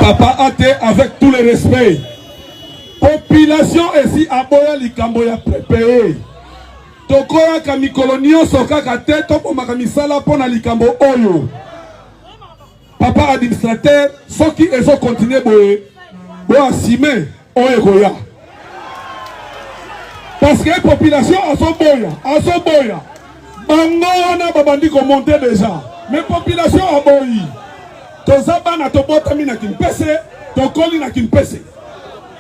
Papa Ate, avec tout le respect. Population ici à Boya Likamboya préparé. Tokoya Kamikolonio Sokaka Teto pour Makamisala pour Likambo Oyo. Papa administrateur, ceux qui ont continué à assumer Oyo. Parce que la population a son boya. Bangona babandi ko monter déjà. Mais la population a boyi. Tozaba na tobota mina kimpese, tokoli na kimpese.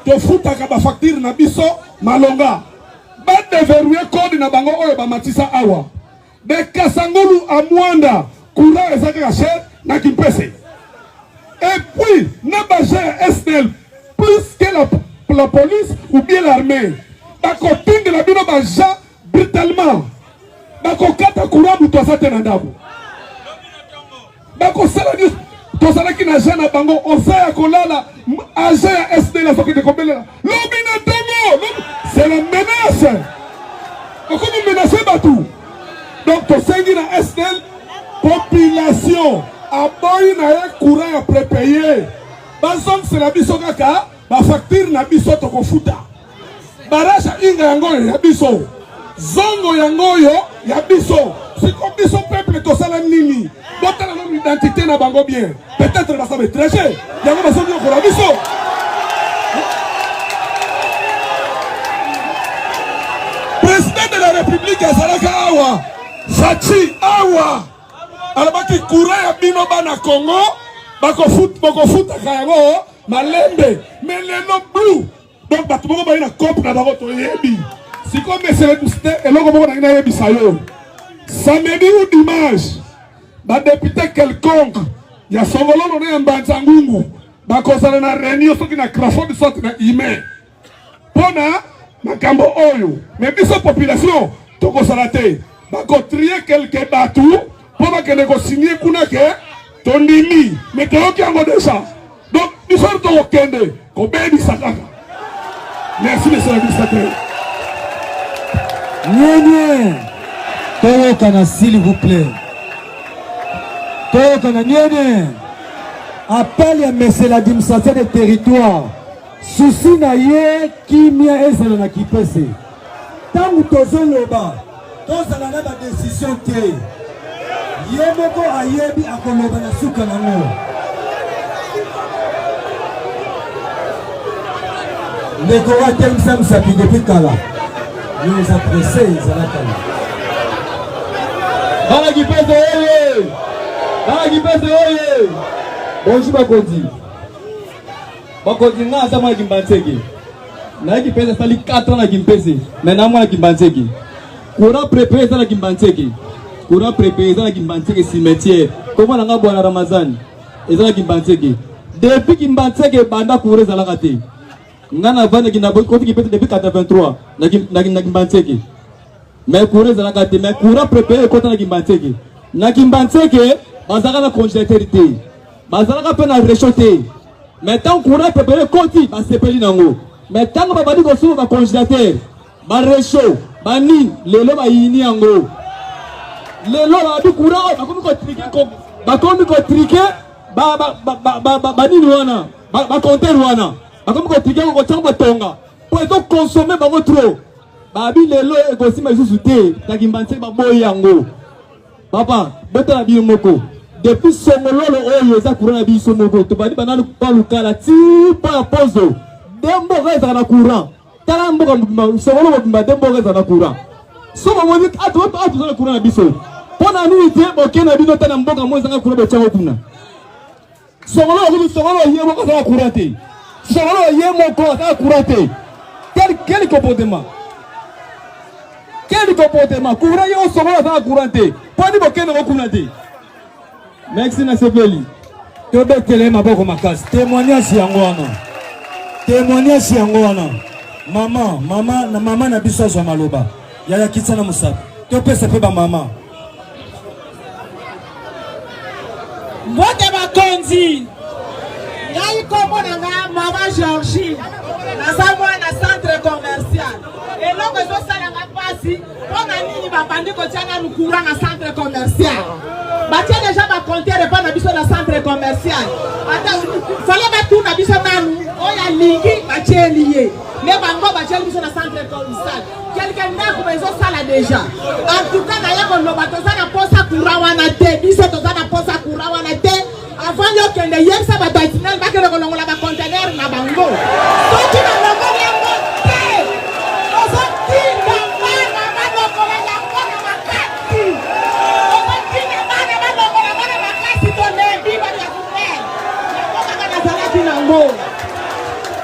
To futa ka ba facture na biso malonga. Ba deverrouiller code na bango oyo ba matisa awa. De Kasangulu à Mwanda, courant ezaka cher na kimpese. Et puis, n'a pas SNL plus que la police ou bien l'armée. Bako pingue la bino baja brutalement. Bako kata courant ou toi ça te nandabu. Bako sala dis toi ça qui n'a jamais bango on sait à kolala agent SNL la soki de kobelela. Lobina tongo, c'est la menace. Comment menacer Batou? Donc to sengi na SNL population a boy na ya courant à prépayer. Bazong c'est la biso kaka, ba facture na biso to kofuta. Barasha inga yangoyo ya biso. Zongo yangoyo ya biso. C'est comme biso peuple to sala nini. Botala no identité na bango bien. Peut-être ba sabe tracher. Yango ba songo ko la biso. Président de la République azalaka awa. Fachi awa. Alabaki courant ya bino bana Congo. Bako futa kayango malembe. Mais les no blue. Donc, tu peux pas copie dans votre yebi. Si comme c'est et l'on va dire yebi sayo. Samedi ou dimanche, bah député quelconque, il y a son volant on est en Banzangungu. Bah quand ça na réunion, ceux qui na crafond de sorte na email. Pona na kambo oyo. Mais biso population, to ko salate. Bah quand trier quelques bateaux, pour que négocier kuna ke tondimi. Mais to qui en déjà. Donc biso to kende, ko bebi sakaka. Merci, monsieur l'administrateur. Nienye. Toyokana, s'il vous plaît. Toyokana, nienye. Appel à monsieur l'administrateur des territoires. Souci na ye, qui mia ezelo na kipese. Tant que tozo loba, tozo na ba décision te. Yemoko ayebi akoloba na suka na ngo. Les Croatiens me s'appuient depuis Kala. Nous les apprécions, ils sont là. Bonjour, Bakodi. Bakodi, n'a pas de Gimbantegi. N'a qui pèse 4 ans à Gimpese. Maintenant, moi, Gimbantegi. Courant préparé dans la Gimbantegi. Courant préparé dans la Gimbantegi cimetière. Comment on a boire à Ramazan? Et dans la Gimbantegi. Depuis Gimbantegi, Banda courait dans la raté. Ngana vana kina côté qui peut depuis 83 na Kimbanteke mais courir za nakate mais courant préparé côté na Kimbanteke na Kimbanteke bazaka na congélateur té bazaka pe na réchauffer mais tant courant préparé côté ba sepeli nango mais tant ba badi ko sou ba congélateur ba réchaud ba ni lelo ba yini yango lelo ba du courant ba komi ko triquer ko ba komi ko triquer ba ni wana ba compter wana. Comme quand tu gagnes au tonga, pour être consommé par trop. Babi lelo et aussi ma sous-souté, ta gimbanse ba boyango. Papa, bota la bio moko. Depuis ce moment là, oyo za courant la bio moko. To badi banana pas lukala ti pas pozo. Dembo reza na courant. Tala mboka songolo mobimba dembo reza na courant. So ba moni atu na courant na biso. Pona ni te boke na bino tana mboka mo zanga courant be chango kuna. Songolo yemo ko za courant te. Songolo yemo ko za courant te. Quel comportement? Quel comportement? Courant yo songolo za courant te. Poni boke na ko kuna te. Merci na sepeli. Tobe tele maboko makasi. Témoignage yango wana. Témoignage yango wana. Mama na biso zo maloba. Yaya kitsana musaka. Tope sepe ba mama. Mbote bakonzi. Ngai kombo na mama Georgie. Na samwa na centre commercial. Et là que zo sala nga pasi, pona nini ba bandi ko tiana lukura na centre commercial. Batia déjà ba compter pas na biso na centre commercial. Attends, fallait ba tout balingi bacheliye mais bango bacheli biso na centre commercial quelqu'un ndako bezo sala déjà en tout cas na yako loba tozana posa kurawana te biso tozana posa kurawana te avant yo kende yebisa bato itinal bakere kolongola ba conteneur na bango soki na longo yango te ozotinda bana balokola yango na makasi ozotinda bana balokola bana makasi tonebi bana kumer yango kaka nazalaki nango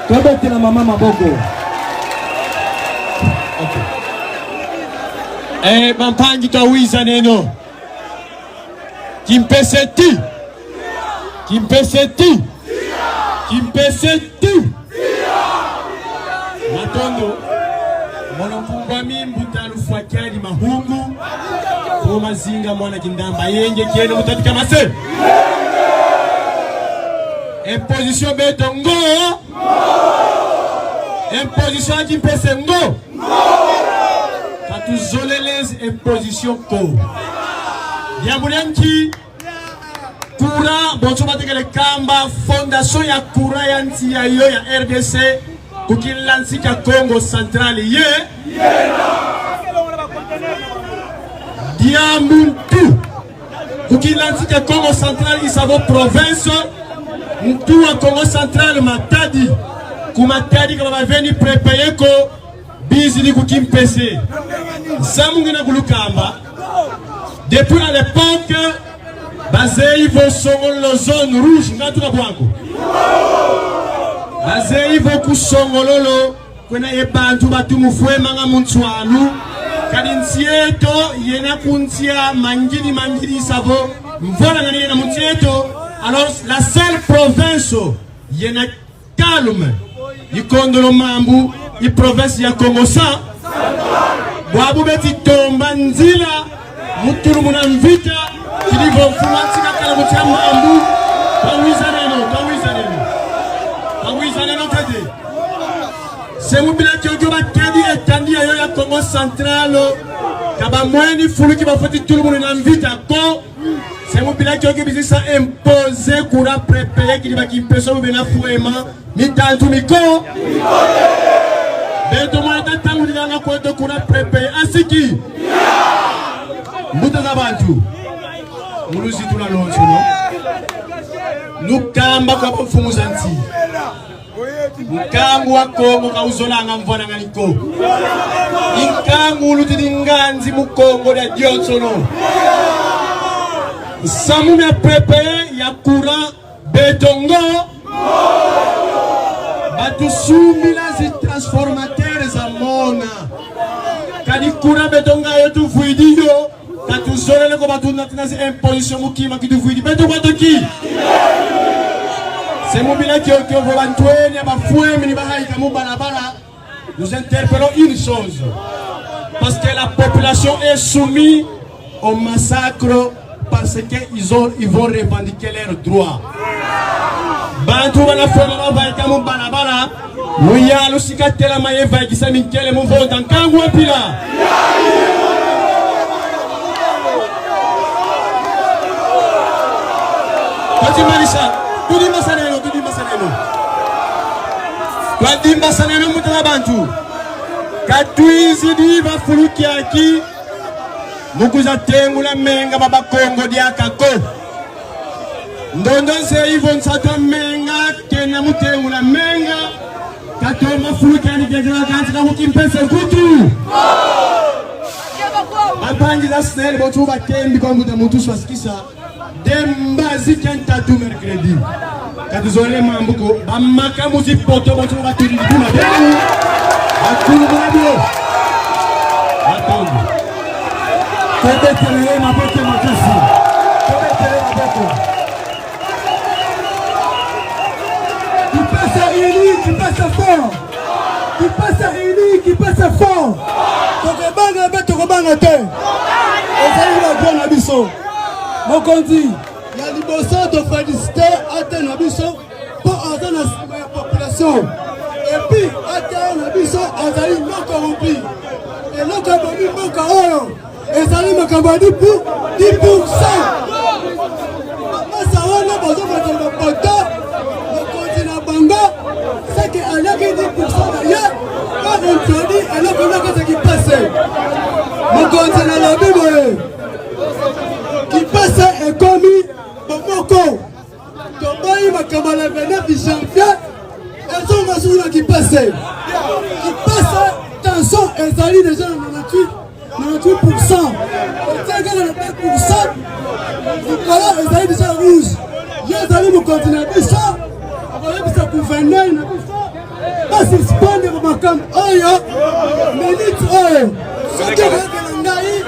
tobetela mama maboko. Mampangi tawiza neno kimpeseti matondo mwanampunga mimbu talufa kyali mahungu kwa mazinga mwana kindamba yenge kiene mutatika mase imposition betongo imposition kimpese ngo katuzolelez imposition ko yamulenki Kura bonso batekele kamba fondation ya Kura ya nti ya yo ya RDC kukilansi ka Congo Central ye Diamuntu kukilansi ka Congo Central isavo province mtu wa Congo Central Matadi kumatadi kama veni prepare ko bizili kukimpese samungi na kulukamba depuis à l'époque Bazei vo songolo zone rouge ngatuka bwangu Bazei vo kusongololo kwena ebantu batumufwe manga muntswanu kadintsieto yena kuntia mangini savo mvola ngani yena muntsieto alors la seule province yena calme yikondolo mambu yi province ya Congo sa bwabu beti tomba nzila mutulu munamvita Kilivo fumatika kala mutamba ambu Pawiza neno kade Semu bila kyojo bakedi etandi ayo ya Congo Central Kaba mweni fuluki bafoti tulumu na mvita ko Semu bila kyojo bizisa impose kura prepeye kiliba kimpeso mbena fuema Mitantu miko Beto mweta tangu dilanga kweto kura prepeye asiki Mbuta za bantu Muluzi tula lonso no Nukamba kwa mfumu zanti Nkangu wa Kongo kauzola nga mvona nga niko Nkangu ulutidi nganzi mukongo ya dionso no Samu ya pepe ya Kura betongo Batu sumila zi transformatere za mona Kadi Kura betonga yotu vuidiyo Katu zole leko batu natina zi imposition mukima kitu vuidi Beto kwa toki C'est mon bilan qui est volontaire, nous interpellons une chose. Parce que la population est soumise au massacre parce qu'ils vont revendiquer leurs droits. Bantu wana fona baika mu balabala muya lusikatela maye vaikisa minkele mu vonda nkangu apila Pati Marisa Tudi masaneno Kwadi masaneno mutala bantu Katwizi diva fuluki aki Mukuza tengula menga baba Kongo diaka ko Ndondo se hivyo nsata menga Kena mutengula menga Katoma fuluki ani gejela kantika mukimpese kutu Babangi za snel botu bakembi kwa mutu swasikisa Dembazi kentatu mercredi Katuzole mambuko Bamaka muzi poto botu baturi Duma belu Akulu mabio Atongo Kete tele mabote makasi Kete tele mabote Qui passe à Ili, qui passe à fort Qui passe à Ili, qui passe à fort Tokobanga be tokobanga te Ezali la bonne abisso Mokondi, il y a l'immotion de féliciter Athènes Abisso pour entendre la population. Et puis, Athènes Abisso, Azali non corrompu. Et non corrompu pour Kaoro. Et Zali me corrompu pour 10%. Mais ça va, nous avons besoin de poteau. Mokondi na Banga, que alaki 10% d'ailleurs on introduit eloko nyonso qui passe mokonzi na lobi boye qui passe ekomi bomoko tomboyi makambo na 29 janvier ezonga sukuna qui passe tension ezali déjà na 98%, oteka na 9%, likolo ezali déjà rouge. Yo ezali mokonzi na biso, akoyebisa gouverneur na biso, basuspendre makambo oyo, minute oyo, soki oyekela ngai,